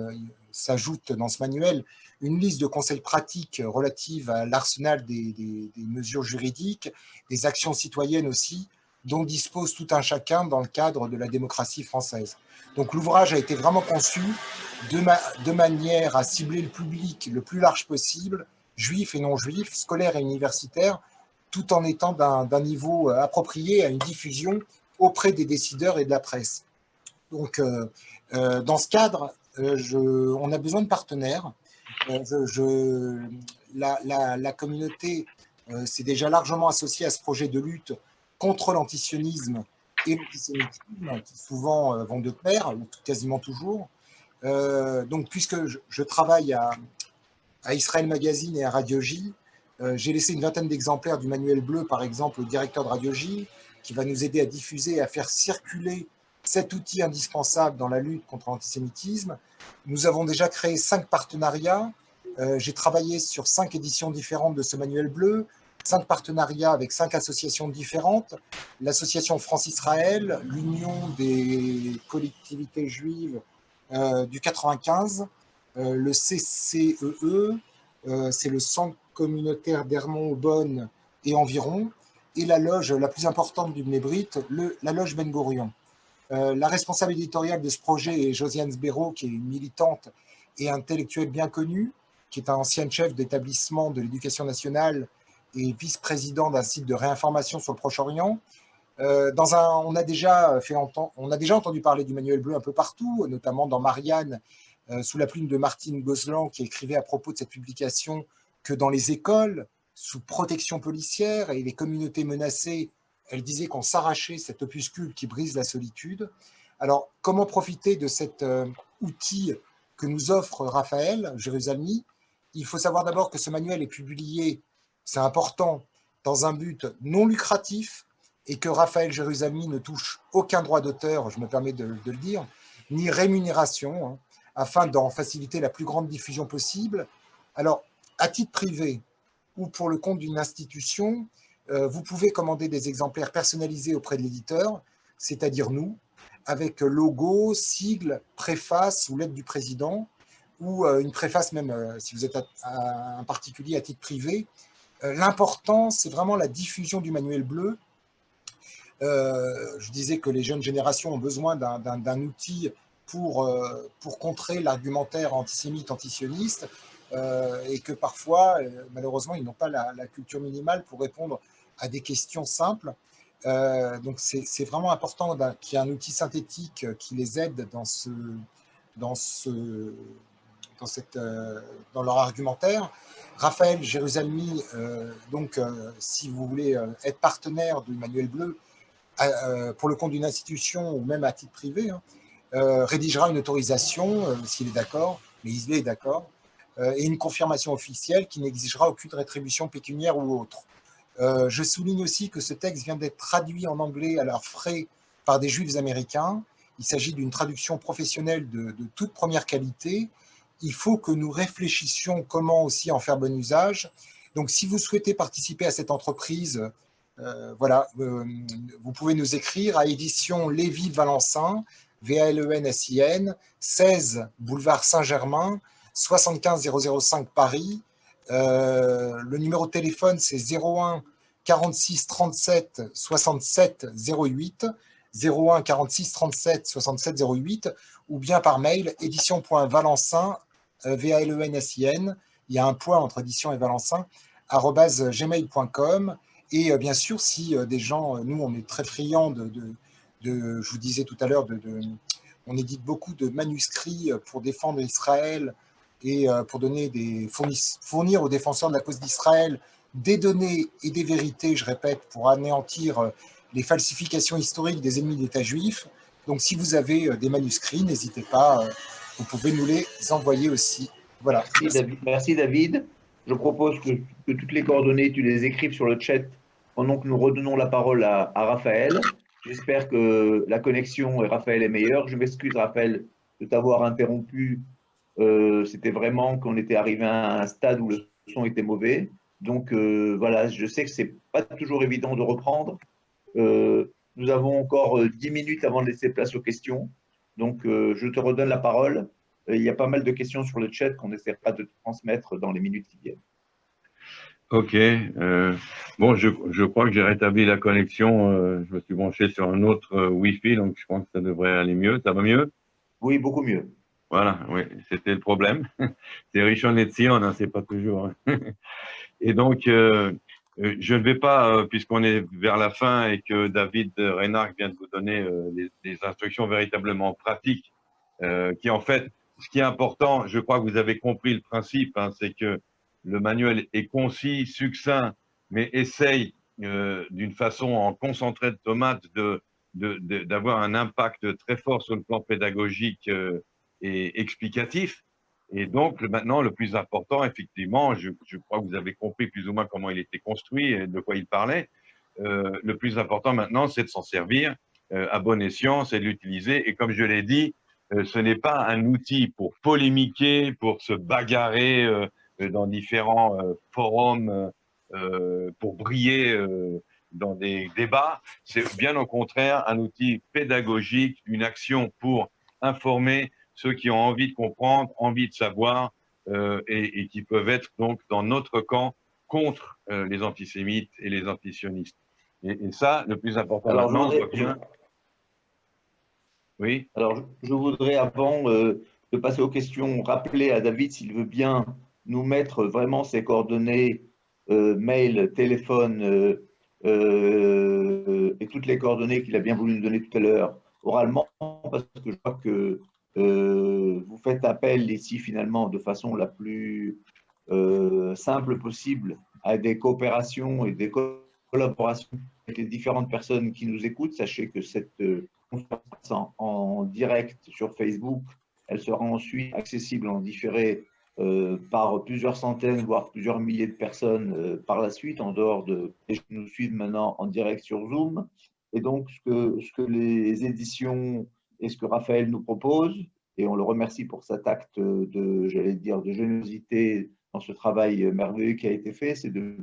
s'ajoute dans ce manuel une liste de conseils pratiques relatives à l'arsenal des mesures juridiques, des actions citoyennes aussi, dont dispose tout un chacun dans le cadre de la démocratie française. Donc l'ouvrage a été vraiment conçu de manière à cibler le public le plus large possible, juifs et non-juifs, scolaires et universitaires, tout en étant d'un niveau approprié à une diffusion auprès des décideurs et de la presse. Donc, dans ce cadre, on a besoin de partenaires. La communauté s'est déjà largement associée à ce projet de lutte contre l'antisionisme et l'antisémitisme, qui souvent vont de pair, ou quasiment toujours. Donc, puisque je travaille à Israël Magazine et à Radio J, j'ai laissé une vingtaine d'exemplaires du manuel bleu, par exemple, au directeur de Radio J, qui va nous aider à diffuser et à faire circuler cet outil indispensable dans la lutte contre l'antisémitisme. Nous avons déjà créé 5 partenariats. J'ai travaillé sur 5 éditions différentes de ce manuel bleu, 5 partenariats avec 5 associations différentes, l'association France-Israël, l'Union des collectivités juives du 95, le CCEE, c'est le Centre communautaire d'Hermont-Aubonne et environ, et la loge la plus importante du Bnei-Brit, la loge Ben Gurion. La responsable éditoriale de ce projet est Josiane Sbero, qui est une militante et intellectuelle bien connue, qui est ancienne chef d'établissement de l'éducation nationale et vice-président d'un site de réinformation sur le Proche-Orient. On a déjà entendu parler du manuel bleu un peu partout, notamment dans Marianne, sous la plume de Martine Gozlan, qui écrivait à propos de cette publication que dans les écoles, sous protection policière et les communautés menacées, elle disait qu'on s'arrachait cet opuscule qui brise la solitude. Alors, comment profiter de cet outil que nous offre Raphaël Jérusalemi? Il faut savoir d'abord que ce manuel est publié, c'est important, dans un but non lucratif et que Raphaël Jérusalemi ne touche aucun droit d'auteur, je me permets de le dire, ni rémunération, afin d'en faciliter la plus grande diffusion possible. Alors, à titre privé ou pour le compte d'une institution, vous pouvez commander des exemplaires personnalisés auprès de l'éditeur, c'est-à-dire nous, avec logo, sigle, préface ou lettre du président, ou une préface même si vous êtes un particulier à titre privé. L'important, c'est vraiment la diffusion du manuel bleu. Je disais que les jeunes générations ont besoin d'un outil pour contrer l'argumentaire antisémite, antisioniste, et que parfois, malheureusement, ils n'ont pas la culture minimale pour répondre à des questions simples. Donc, c'est vraiment important qu'il y ait un outil synthétique qui les aide dans leur argumentaire. Raphaël Jérusalemi, si vous voulez être partenaire du manuel bleu pour le compte d'une institution ou même à titre privé, rédigera une autorisation s'il est d'accord, mais il est d'accord, et une confirmation officielle qui n'exigera aucune rétribution pécuniaire ou autre. Je souligne aussi que ce texte vient d'être traduit en anglais à leurs frais par des juifs américains. Il s'agit d'une traduction professionnelle de toute première qualité. Il faut que nous réfléchissions comment aussi en faire bon usage. Donc, si vous souhaitez participer à cette entreprise, vous pouvez nous écrire à édition Lévy-Valensin, VALENSIN, 16 boulevard Saint-Germain, 75 005 Paris. Le numéro de téléphone, c'est 01 46 37 67 08, 01 46 37 67 08, ou bien par mail, édition.valensin, VALENSIN, il y a un point entre édition et Valensin, @gmail.com. Et bien sûr, si des gens, nous, on est très friands je vous disais tout à l'heure, on édite beaucoup de manuscrits pour défendre Israël et pour fournir aux défenseurs de la cause d'Israël des données et des vérités, je répète, pour anéantir les falsifications historiques des ennemis de l'État juif. Donc, si vous avez des manuscrits, n'hésitez pas, vous pouvez nous les envoyer aussi. Voilà. Merci David. Merci, David. Je propose que toutes les coordonnées, tu les écrives sur le chat pendant que nous redonnons la parole à Raphaël. J'espère que la connexion et Raphaël est meilleure. Je m'excuse, Raphaël, de t'avoir interrompu. C'était vraiment qu'on était arrivé à un stade où le son était mauvais. Donc voilà, je sais que c'est pas toujours évident de reprendre. Nous avons encore 10 minutes avant de laisser place aux questions. Donc je te redonne la parole. Il y a pas mal de questions sur le chat qu'on essaiera de transmettre dans les minutes qui viennent. Ok. Bon, je crois que j'ai rétabli la connexion. Je me suis branché sur un autre Wi-Fi, donc je pense que ça devrait aller mieux. Ça va mieux? Oui, beaucoup mieux. Voilà, oui, c'était le problème. C'est Rishon LeZion, hein, c'est pas toujours. Et donc, je ne vais pas, puisqu'on est vers la fin et que David Reynard vient de vous donner des instructions véritablement pratiques, qui en fait, ce qui est important, je crois que vous avez compris le principe, hein, c'est que le manuel est concis, succinct, mais essaye d'une façon en concentré de tomate d'avoir un impact très fort sur le plan pédagogique et explicatif. Et donc, maintenant, le plus important, effectivement, je crois que vous avez compris plus ou moins comment il était construit et de quoi il parlait. Le plus important maintenant, c'est de s'en servir à bon escient, c'est de l'utiliser. Et comme je l'ai dit, ce n'est pas un outil pour polémiquer, pour se bagarrer dans différents forums, pour briller dans des débats. C'est bien au contraire un outil pédagogique, une action pour informer ceux qui ont envie de comprendre, envie de savoir, et qui peuvent être donc dans notre camp contre les antisémites et les antisionistes. Et ça, le plus important Alors, maintenant, on voit bien. Oui. Alors, je voudrais, avant de passer aux questions, rappeler à David s'il veut bien nous mettre vraiment ses coordonnées, mail, téléphone et toutes les coordonnées qu'il a bien voulu nous donner tout à l'heure oralement, parce que je crois que vous faites appel ici finalement de façon la plus simple possible à des coopérations et des collaborations avec les différentes personnes qui nous écoutent. Sachez que cette conférence en direct sur Facebook, elle sera ensuite accessible en différé par plusieurs centaines, voire plusieurs milliers de personnes par la suite, en dehors de ceux qui nous suivent maintenant en direct sur Zoom. Et donc, ce que les éditions et ce que Raphaël nous propose, et on le remercie pour cet acte j'allais dire, de générosité dans ce travail merveilleux qui a été fait, c'est de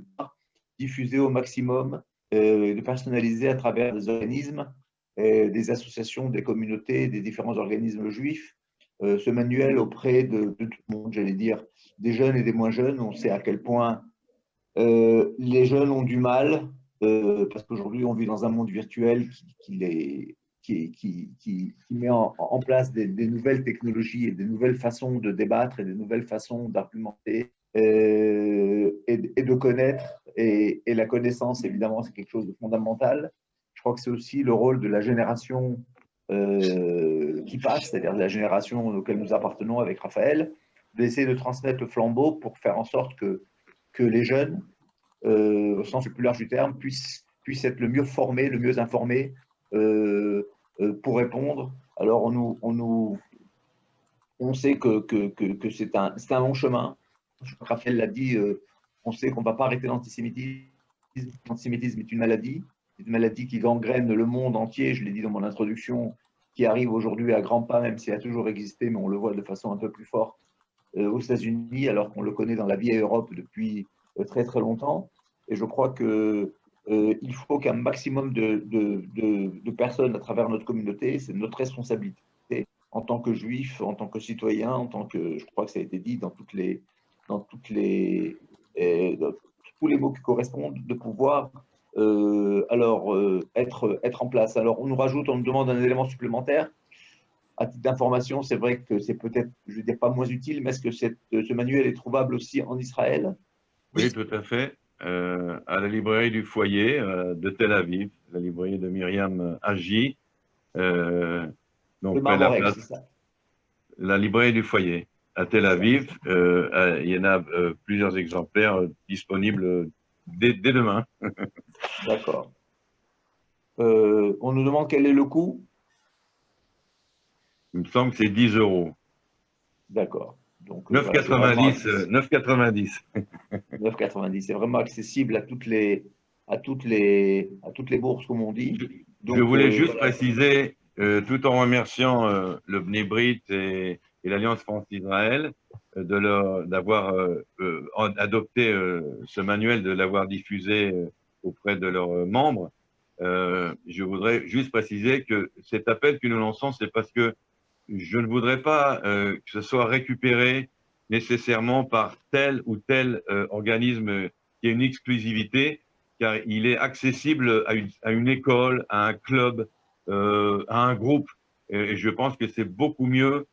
diffuser au maximum, de personnaliser à travers des organismes, des associations, des communautés, des différents organismes juifs, ce manuel auprès de tout le monde, j'allais dire, des jeunes et des moins jeunes. On sait à quel point les jeunes ont du mal, parce qu'aujourd'hui on vit dans un monde virtuel qui met en place des nouvelles technologies et des nouvelles façons de débattre et des nouvelles façons d'argumenter et de connaître. Et la connaissance, évidemment, c'est quelque chose de fondamental. Je crois que c'est aussi le rôle de la génération qui passe, c'est-à-dire de la génération auquel nous appartenons avec Raphaël, d'essayer de transmettre le flambeau pour faire en sorte que les jeunes, au sens le plus large du terme, puissent être le mieux formés, le mieux informés pour répondre. Alors, on sait que c'est un long chemin. Raphaël l'a dit, on sait qu'on ne va pas arrêter l'antisémitisme. L'antisémitisme est une maladie qui gangrène le monde entier, je l'ai dit dans mon introduction, qui arrive aujourd'hui à grands pas, même s'il a toujours existé, mais on le voit de façon un peu plus forte aux États-Unis, alors qu'on le connaît dans la vieille Europe depuis très très longtemps. Et je crois qu'il faut qu'un maximum de personnes à travers notre communauté, c'est notre responsabilité en tant que juifs, en tant que citoyens, en tant que, je crois que ça a été dit dans tous les mots qui correspondent, de pouvoir être en place. Alors on nous rajoute, on nous demande un élément supplémentaire. À titre d'information, c'est vrai que c'est peut-être, je ne veux dire pas moins utile, mais est-ce que ce manuel est trouvable aussi en Israël? Oui, tout à fait. à la librairie du Foyer de Tel Aviv, la librairie de Myriam Haji. Le Donc, Marborek, c'est ça. la librairie du Foyer à Tel Aviv. Il y en a plusieurs exemplaires disponibles dès demain. D'accord. On nous demande quel est le coût. Il me semble que c'est 10 euros. D'accord. Donc, voilà, c'est vraiment 9,90. 9,90. 9,90. C'est vraiment accessible à toutes les bourses, comme on dit. Donc, Je voulais juste voilà. préciser, tout en remerciant le Bnei Brit et l'Alliance France-Israël d'avoir adopté ce manuel, de l'avoir diffusé auprès de leurs membres. Je voudrais juste préciser que cet appel que nous lançons, c'est parce que je ne voudrais pas que ce soit récupéré nécessairement par tel ou tel organisme qui a une exclusivité, car il est accessible à une école, à un club, à un groupe. Et je pense que c'est beaucoup mieux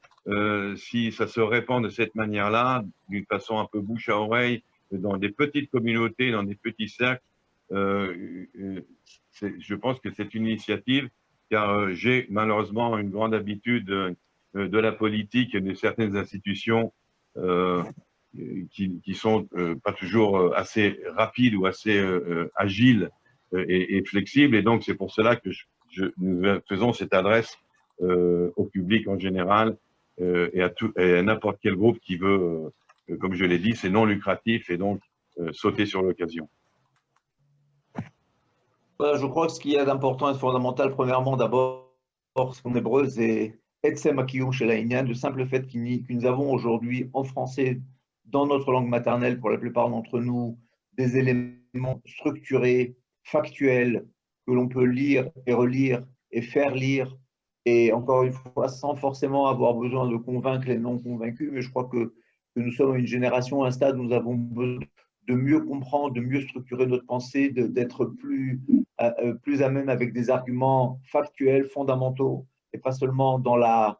si ça se répand de cette manière-là, d'une façon un peu bouche à oreille, dans des petites communautés, dans des petits cercles. Je pense que c'est une initiative, car j'ai malheureusement une grande habitude de la politique et de certaines institutions qui sont pas toujours assez rapides ou assez agiles et flexibles. Et donc, c'est pour cela que nous faisons cette adresse au public en général et à n'importe quel groupe qui veut, comme je l'ai dit, c'est non lucratif et donc sauter sur l'occasion. Voilà, je crois que ce qu'il y a d'important et de fondamental, premièrement, d'abord, ce qu'on est hébreu, c'est Etsem Akiyum Shel Ha'inyan, le simple fait que nous avons aujourd'hui en français, dans notre langue maternelle, pour la plupart d'entre nous, des éléments structurés, factuels, que l'on peut lire et relire et faire lire, et encore une fois, sans forcément avoir besoin de convaincre les non convaincus, mais je crois que nous sommes une génération, à un stade où nous avons besoin de mieux comprendre, de mieux structurer notre pensée, d'être plus à même avec des arguments factuels, fondamentaux, et pas seulement dans la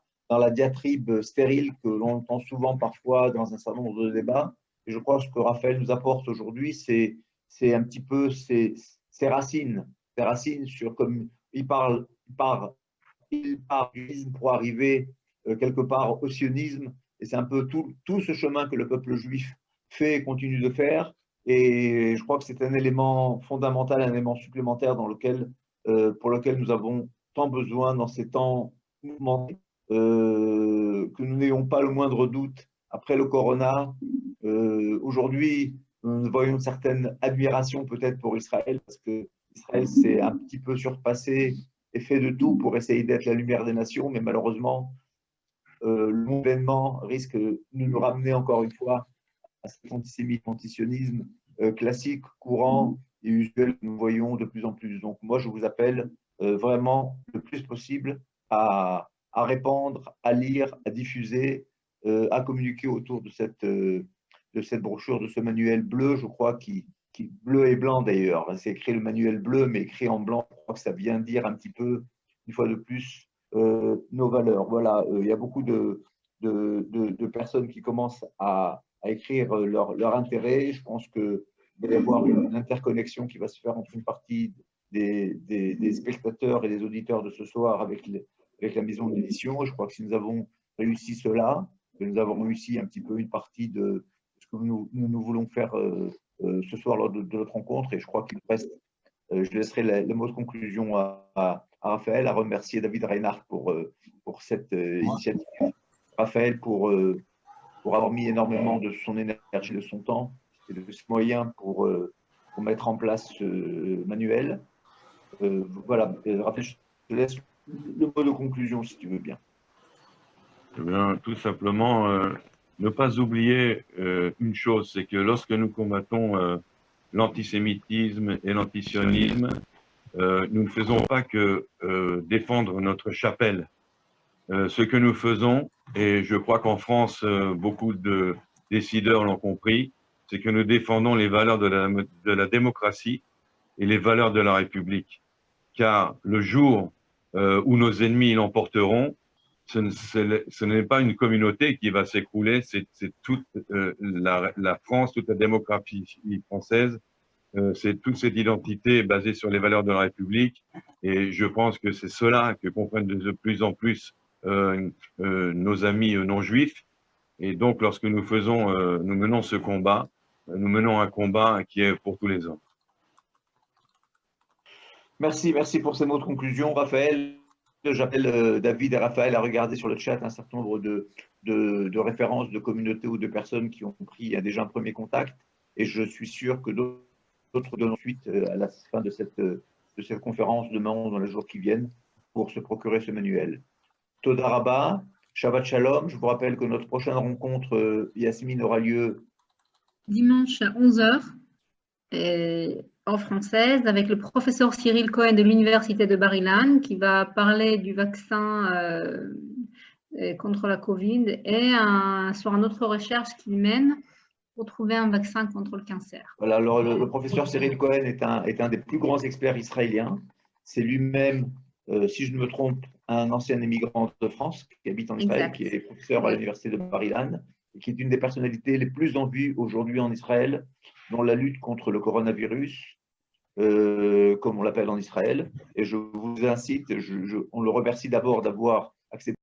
diatribe stérile que l'on entend souvent parfois dans un certain nombre de débats. Et je crois que ce que Raphaël nous apporte aujourd'hui, c'est un petit peu ses racines. Ses racines sur comme il part du sionisme pour arriver quelque part au sionisme. Et c'est un peu tout ce chemin que le peuple juif fait et continue de faire. Et je crois que c'est un élément fondamental, un élément supplémentaire pour lequel nous avons tant besoin dans ces temps mouvementés, que nous n'ayons pas le moindre doute après le corona. Aujourd'hui, nous voyons une certaine admiration peut-être pour Israël, parce que Israël s'est un petit peu surpassé et fait de tout pour essayer d'être la lumière des nations, mais malheureusement, l'événement risque de nous ramener encore une fois à cet antisionisme classique, courant et usuel que nous voyons de plus en plus. Donc moi, je vous appelle vraiment le plus possible à répandre, à lire, à diffuser, à communiquer autour de cette brochure, de ce manuel bleu, je crois, qui bleu et blanc d'ailleurs. C'est écrit le manuel bleu, mais écrit en blanc. Je crois que ça vient dire un petit peu, une fois de plus, nos valeurs. Voilà, il y a beaucoup de personnes qui commencent à écrire leur intérêt. Je pense qu'il va y avoir une interconnexion qui va se faire entre une partie des spectateurs et des auditeurs de ce soir avec la maison d'édition. Je crois que si nous avons réussi cela, nous avons réussi un petit peu une partie de ce que nous voulons faire ce soir lors de notre rencontre. Et je crois qu'il reste, je laisserai le mot de conclusion à Raphaël, à remercier David Reinhardt pour cette initiative. Raphaël pour avoir mis énormément de son énergie, de son temps et de ses moyens pour mettre en place ce manuel. Voilà, Raphaël, je te laisse le mot de conclusion si tu veux bien. Eh bien, tout simplement, ne pas oublier une chose, c'est que lorsque nous combattons l'antisémitisme et l'antisionisme, nous ne faisons pas que défendre notre chapelle. Ce que nous faisons, et je crois qu'en France, beaucoup de décideurs l'ont compris, c'est que nous défendons les valeurs de la démocratie et les valeurs de la République. Car le jour où nos ennemis l'emporteront, ce n'est pas une communauté qui va s'écrouler, c'est toute la France, toute la démocratie française c'est toute cette identité basée sur les valeurs de la République. Et je pense que c'est cela que comprennent de plus en plus nos amis non-juifs. Et donc, lorsque nous menons ce combat, nous menons un combat qui est pour tous les hommes. Merci pour ces mots de conclusion, Raphaël. J'appelle David et Raphaël à regarder sur le chat un certain nombre de références de communautés ou de personnes qui ont pris déjà un premier contact. Et je suis sûr que d'autres donneront suite à la fin de cette conférence demain ou dans les jours qui viennent pour se procurer ce manuel. Toda Rabba, Shabbat Shalom. Je vous rappelle que notre prochaine rencontre, Yasmine, aura lieu dimanche à 11h en française avec le professeur Cyril Cohen de l'Université de Bar-Ilan qui va parler du vaccin contre la Covid et sur une autre recherche qu'il mène pour trouver un vaccin contre le cancer. Voilà, alors le professeur Cyril Cohen est un des plus grands experts israéliens. C'est lui-même, si je ne me trompe, un ancien émigrant de France qui habite en Israël, qui est professeur à l'université de Bar-Ilan, et qui est une des personnalités les plus en vue aujourd'hui en Israël dans la lutte contre le coronavirus, comme on l'appelle en Israël. Et je vous incite, on le remercie d'abord d'avoir accepté